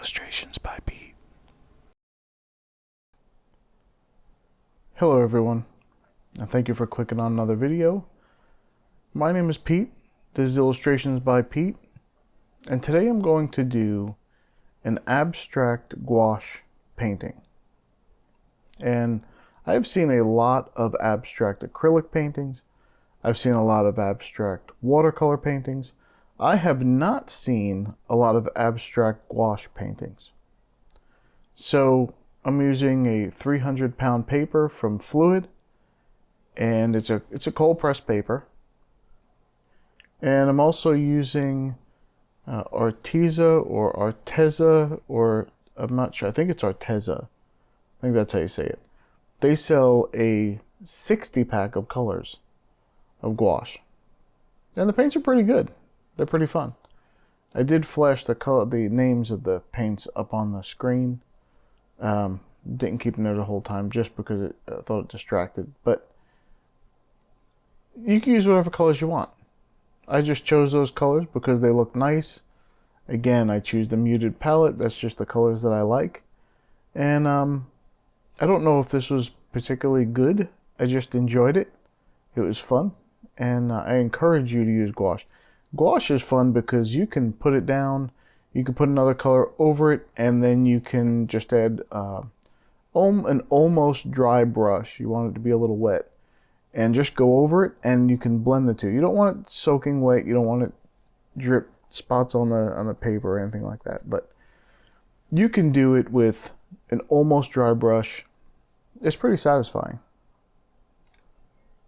Illustrations by Pete. Hello everyone, and thank you for clicking on another video. My name is Pete, this is Illustrations by Pete, and today I'm going to do an abstract gouache painting. And I've seen a lot of abstract acrylic paintings, I've seen a lot of abstract watercolor paintings. I have not seen a lot of abstract gouache paintings. So I'm using a 300-pound paper from Fluid, and it's a cold press paper. And I'm also using Arteza or Arteza, or I'm not sure. I think it's Arteza. I think that's how you say it. They sell a 60-pack of colors of gouache, and the paints are pretty good. They're pretty fun. I did flash the names of the paints up on the screen. Didn't keep them there the whole time just because I thought it distracted. But you can use whatever colors you want. I just chose those colors because they look nice. Again, I choose the muted palette. That's just the colors that I like. And I don't know if this was particularly good. I just enjoyed it. It was fun. And I encourage you to use gouache. Gouache is fun because you can put it down, you can put another color over it, and then you can just add an almost dry brush. You want it to be a little wet, and just go over it, and you can blend the two. You don't want it soaking wet. You don't want it drip spots on the paper or anything like that. But you can do it with an almost dry brush. It's pretty satisfying.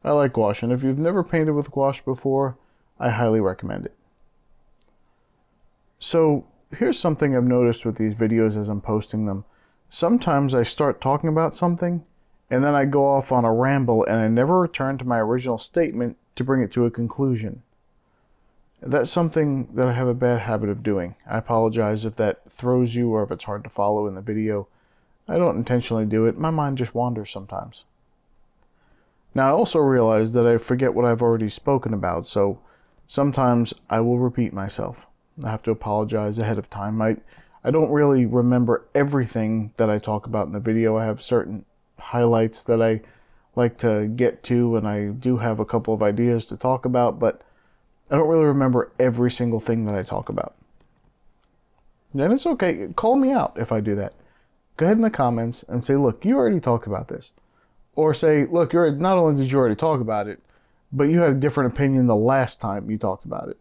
I like gouache, and if you've never painted with gouache before, I highly recommend it. So here's something I've noticed with these videos as I'm posting them. Sometimes I start talking about something and then I go off on a ramble and I never return to my original statement to bring it to a conclusion. That's something that I have a bad habit of doing. I apologize if that throws you or if it's hard to follow in the video. I don't intentionally do it. My mind just wanders sometimes. Now I also realize that I forget what I've already spoken about, so sometimes I will repeat myself. I have to apologize ahead of time. I don't really remember everything that I talk about in the video. I have certain highlights that I like to get to, and I do have a couple of ideas to talk about, but I don't really remember every single thing that I talk about. And it's okay. Call me out if I do that. Go ahead in the comments and say, look, you already talked about this. Or say, look, not only did you already talk about it, but you had a different opinion the last time you talked about it.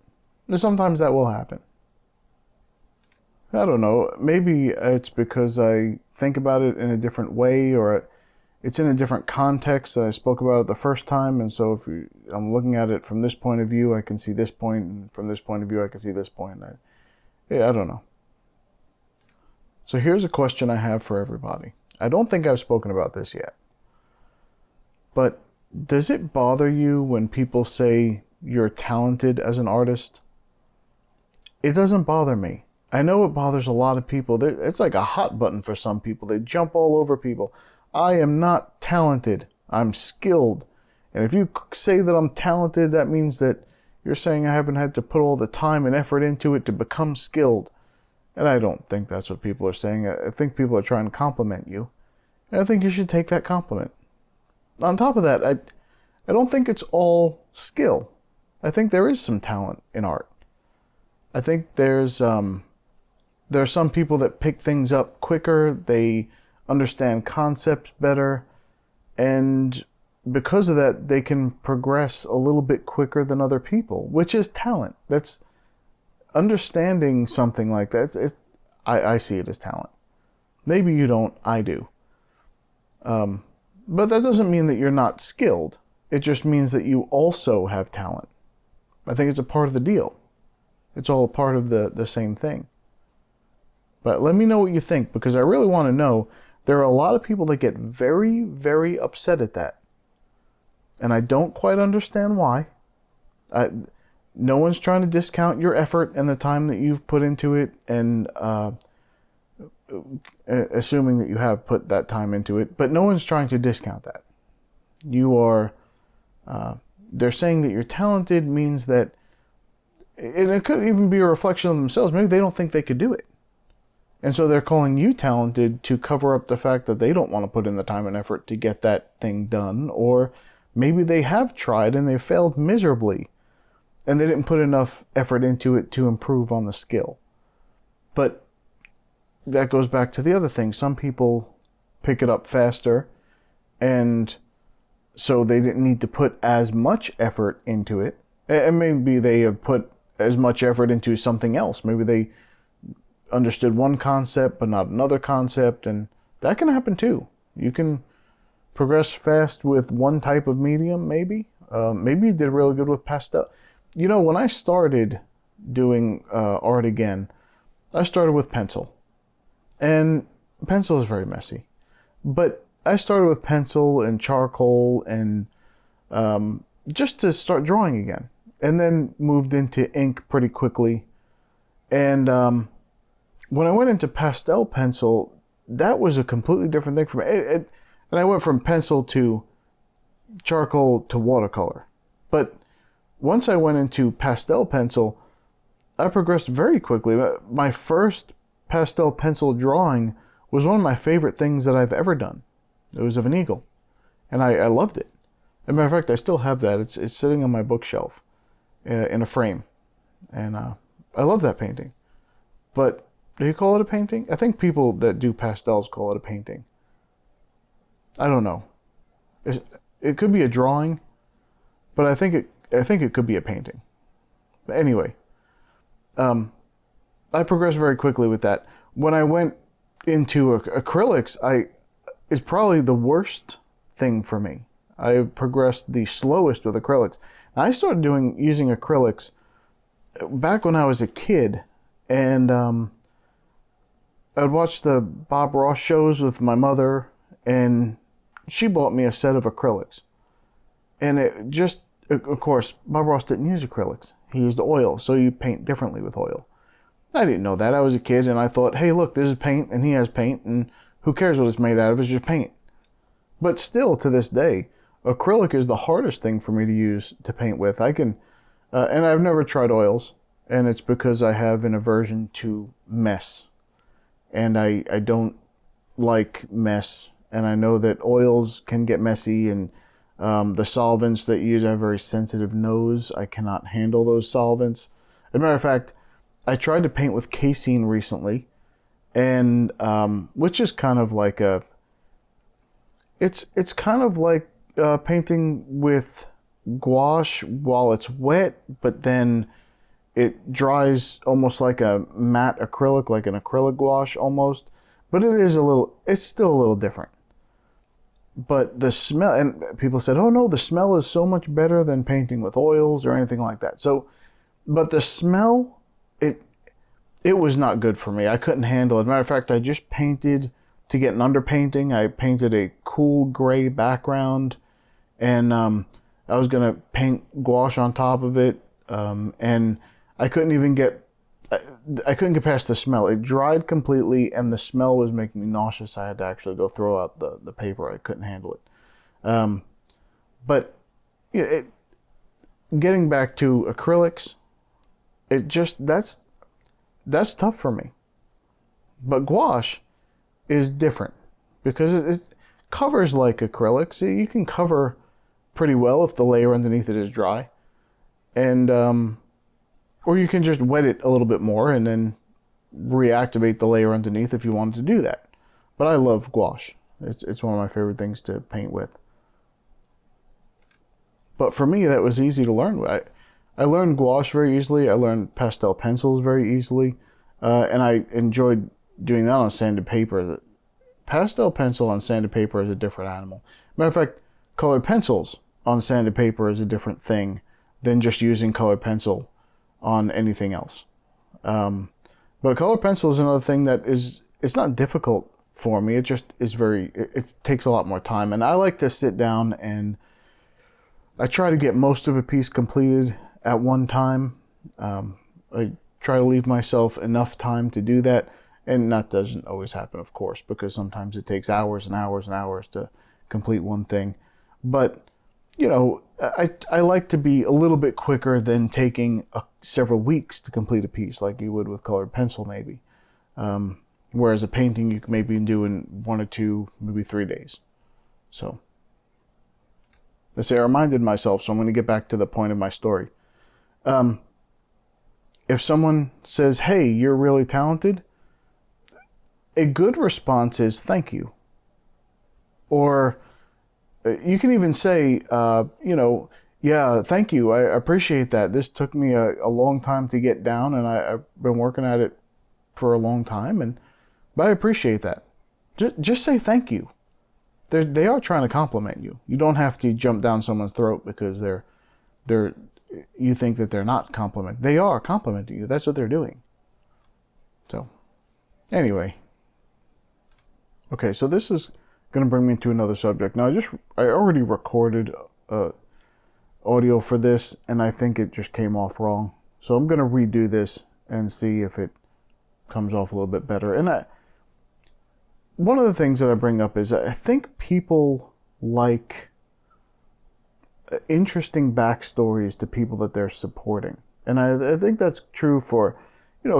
And sometimes that will happen. I don't know. Maybe it's because I think about it in a different way, or it's in a different context that I spoke about it the first time. And so if I'm looking at it from this point of view, I can see this point, and from this point of view, I can see this point. I don't know. So here's a question I have for everybody. I don't think I've spoken about this yet. But does it bother you when people say you're talented as an artist? It doesn't bother me. I know it bothers a lot of people. It's like a hot button for some people. They jump all over people. I am not talented. I'm skilled. And if you say that I'm talented, that means that you're saying I haven't had to put all the time and effort into it to become skilled. And I don't think that's what people are saying. I think people are trying to compliment you. And I think you should take that compliment. On top of that, I don't think it's all skill. I think there is some talent in art. I think there are some people that pick things up quicker, they understand concepts better, and because of that, they can progress a little bit quicker than other people, which is talent. That's understanding something like that. I see it as talent. Maybe you don't, I do. But that doesn't mean that you're not skilled. It just means that you also have talent. I think it's a part of the deal. It's all a part of the same thing. But let me know what you think, because I really want to know. There are a lot of people that get very, very upset at that. And I don't quite understand why. No one's trying to discount your effort and the time that you've put into it, and assuming that you have put that time into it, but no one's trying to discount that. They're saying that you're talented means that, and it could even be a reflection of themselves. Maybe they don't think they could do it. And so they're calling you talented to cover up the fact that they don't want to put in the time and effort to get that thing done. Or maybe they have tried and they failed miserably and they didn't put enough effort into it to improve on the skill. But that goes back to the other thing. Some people pick it up faster, and so they didn't need to put as much effort into it. And maybe they have put as much effort into something else. Maybe they understood one concept but not another concept, and that can happen too. You can progress fast with one type of medium, maybe. Maybe you did really good with pastel. You know, when I started doing art again, I started with pencil. And pencil is very messy. But I started with pencil and charcoal and just to start drawing again. And then moved into ink pretty quickly. And when I went into pastel pencil, that was a completely different thing for me. And I went from pencil to charcoal to watercolor. But once I went into pastel pencil, I progressed very quickly. My first pastel pencil drawing was one of my favorite things that I've ever done. It was of an eagle, and I loved it. As a matter of fact, I still have that. It's sitting on my bookshelf in a frame, and I love that painting. But do you call it a painting? I think people that do pastels call it a painting. I don't know. It could be a drawing, but I think it could be a painting. But anyway, I progressed very quickly with that. When I went into acrylics, it's probably the worst thing for me. I progressed the slowest with acrylics. I started using acrylics back when I was a kid, and I'd watch the Bob Ross shows with my mother, and she bought me a set of acrylics. And it just, of course, Bob Ross didn't use acrylics. He used oil, so you paint differently with oil. I didn't know that. I was a kid, and I thought, hey, look, this is paint, and he has paint, and who cares what it's made out of? It's just paint. But still, to this day, acrylic is the hardest thing for me to use to paint with. I can, and I've never tried oils, and it's because I have an aversion to mess. And I don't like mess, and I know that oils can get messy, and the solvents that you use, I have a very sensitive nose. I cannot handle those solvents. As a matter of fact, I tried to paint with casein recently, and which is kind of like it's kind of like painting with gouache while it's wet, but then it dries almost like a matte acrylic, like an acrylic gouache almost. But it's still a little different. But the smell, and people said, oh no, the smell is so much better than painting with oils or anything like that. So, but the smell, it was not good for me. I couldn't handle it. As a matter of fact, I just painted to get an underpainting. I painted a cool gray background, and I was going to paint gouache on top of it, and I couldn't get past the smell. It dried completely, and the smell was making me nauseous. I had to actually go throw out the paper. I couldn't handle it. But you know, getting back to acrylics, that's tough for me. But gouache is different because it covers like acrylics. You can cover pretty well if the layer underneath it is dry, and or you can just wet it a little bit more and then reactivate the layer underneath if you wanted to do that. But I love gouache. It's one of my favorite things to paint with. But for me, that was easy to learn. I learned gouache very easily. I learned pastel pencils very easily. And I enjoyed doing that on sanded paper. Pastel pencil on sanded paper is a different animal. Matter of fact, colored pencils on sanded paper is a different thing than just using colored pencil on anything else. But colored pencil is another thing that it's not difficult for me. It just is it takes a lot more time. And I like to sit down and I try to get most of a piece completed at one time. I try to leave myself enough time to do that. And that doesn't always happen, of course, because sometimes it takes hours and hours and hours to complete one thing. But, you know, I like to be a little bit quicker than taking several weeks to complete a piece like you would with colored pencil maybe. whereas a painting you can maybe do in 1 or 2, maybe 3 days. So, let's say I reminded myself, so I'm going to get back to the point of my story. If someone says, hey, you're really talented, a good response is thank you. Or you can even say, yeah, thank you. I appreciate that. This took me a long time to get down, and I've been working at it for a long time, but I appreciate that. Just say thank you. They are trying to compliment you. You don't have to jump down someone's throat because you think that they're not complimenting. They are complimenting you. That's what they're doing. So, anyway. Okay, so this is going to bring me to another subject. Now, I already recorded audio for this, and I think it just came off wrong. So I'm going to redo this and see if it comes off a little bit better. And one of the things that I bring up is I think people like interesting backstories to people that they're supporting. And I think that's true for,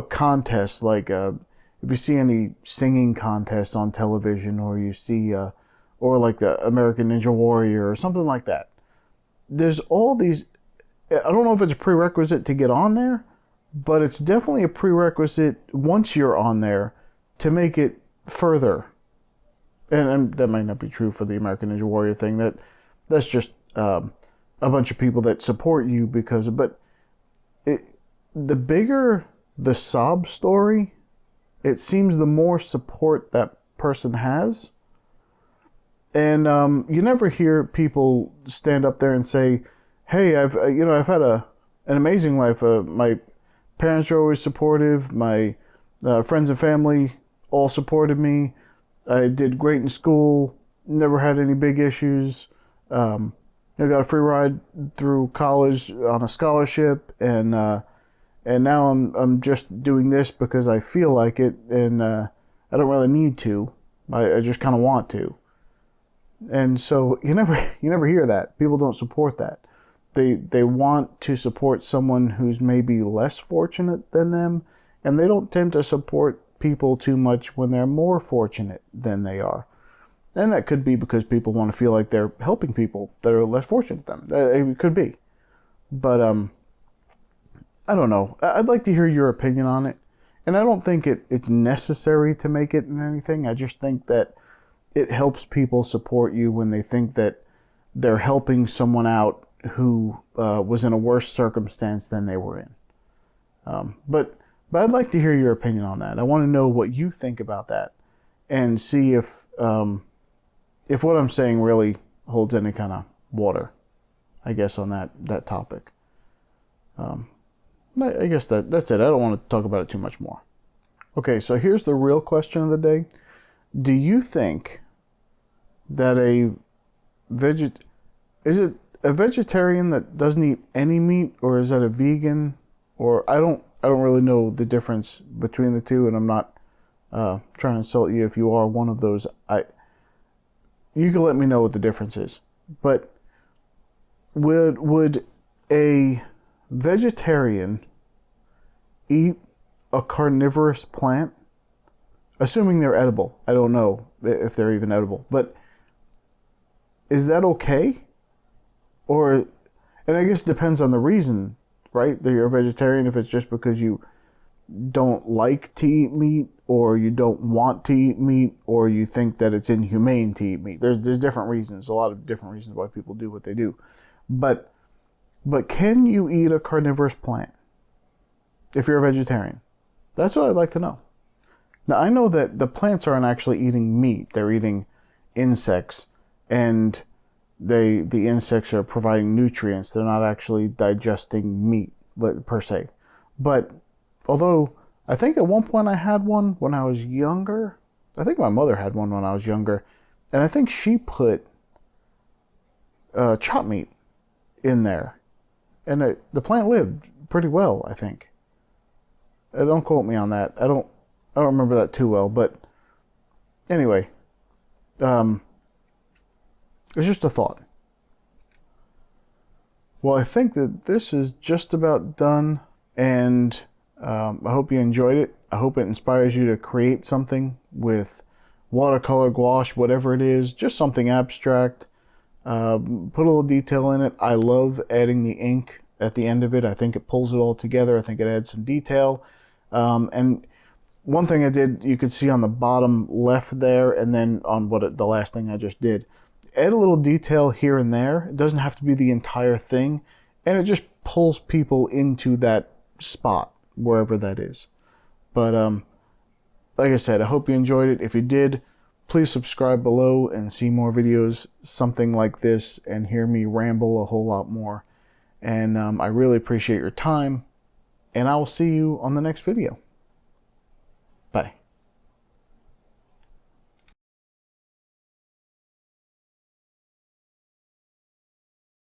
contests like if you see any singing contest on television, or you see, or like the American Ninja Warrior or something like that. There's all these, I don't know if it's a prerequisite to get on there, but it's definitely a prerequisite once you're on there to make it further. And that might not be true for the American Ninja Warrior thing. That's just a bunch of people that support you the bigger the sob story, it seems the more support that person has. And you never hear people stand up there and say, hey, I've had an amazing life. My parents are always supportive. My friends and family all supported me. I did great in school. Never had any big issues. I got a free ride through college on a scholarship, and now I'm just doing this because I feel like it, and I don't really need to. I just kind of want to. And so you never hear that. People don't support that. They want to support someone who's maybe less fortunate than them, and they don't tend to support people too much when they're more fortunate than they are. And that could be because people want to feel like they're helping people that are less fortunate than them. It could be. But I don't know. I'd like to hear your opinion on it. And I don't think it's necessary to make it in anything. I just think that it helps people support you when they think that they're helping someone out who was in a worse circumstance than they were in. But I'd like to hear your opinion on that. I want to know what you think about that, and see if what I'm saying really holds any kind of water, I guess, on that topic. I guess that's it. I don't want to talk about it too much more. Okay, so here's the real question of the day. Do you think that is it a vegetarian that doesn't eat any meat, or is that a vegan? Or I don't really know the difference between the two, and I'm not trying to insult you if you are one of those. You can let me know what the difference is. But would a vegetarian eat a carnivorous plant? Assuming they're edible. I don't know if they're even edible. But is that okay? And I guess it depends on the reason, right? That you're a vegetarian. If it's just because you don't like to eat meat, or you don't want to eat meat, or you think that it's inhumane to eat meat. There's different reasons, a lot of different reasons why people do what they do. But can you eat a carnivorous plant if you're a vegetarian? That's what I'd like to know. Now, I know that the plants aren't actually eating meat. They're eating insects, and the insects are providing nutrients. They're not actually digesting meat per se. But although I think at one point I had one when I was younger. I think my mother had one when I was younger. And I think she put chopped meat in there. And the plant lived pretty well, I think. Don't quote me on that. I don't remember that too well. But anyway, it's just a thought. Well, I think that this is just about done. And I hope you enjoyed it. I hope it inspires you to create something with watercolor, gouache, whatever it is, just something abstract. Put a little detail in it. I love adding the ink at the end of it. I think it pulls it all together. I think it adds some detail. And one thing I did, you could see on the bottom left there, and then on the last thing I just did, add a little detail here and there. It doesn't have to be the entire thing, and it just pulls people into that spot, wherever that is. But like I said, I hope you enjoyed it. If you did, please subscribe below and see more videos something like this and hear me ramble a whole lot more. And I really appreciate your time, and I will see you on the next video. Bye.